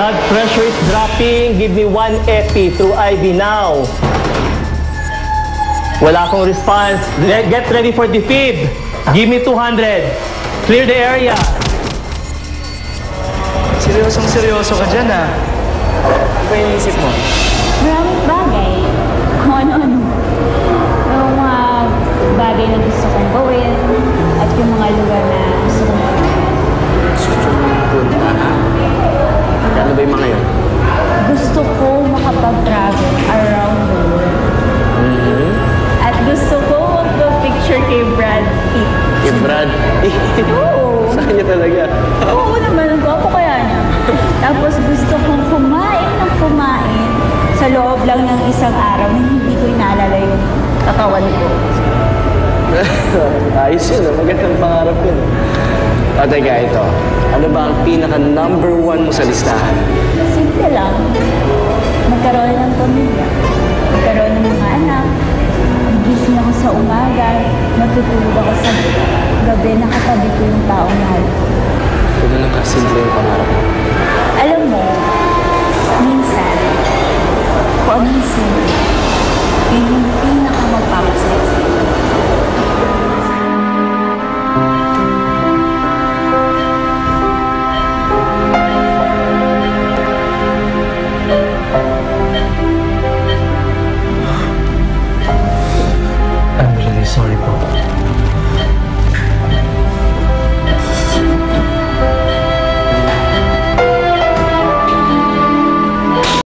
Blood pressure is dropping. Give me 1 epi through IV now. Wala akong response. Get ready for defib. Give me 200. Clear the area. Seryosong-seryoso ka dyan, ah. Ano ba yung isip mo? Maraming bagay. Kung ano-ano. Yung mga bagay na gusto kong gawin at yung mga lugar na gusto kong gawin. Punta, ha? Ano ba yung mga yun? Gusto ko makapag-travel around the world. At gusto ko magpa-picture kay Brad Pitt. Kay Brad? Oo. Saan niya talaga? Oo naman, ang gwapo kaya niya. Tapos gusto kong kumain ng kumain sa loob lang ng isang araw na hindi ko inaalala yung katawan ko. Ayos yun, ah. Magandang pangarap yun. O, teka, ito. Ano ba ang pinaka-number 1 mo sa listahan? Simple lang. Magkaroon ng pamilya. Magkaroon ng mga anak. Gising ako sa umaga. Matutulog ako sa gabi. Nakatabi ko yung tao na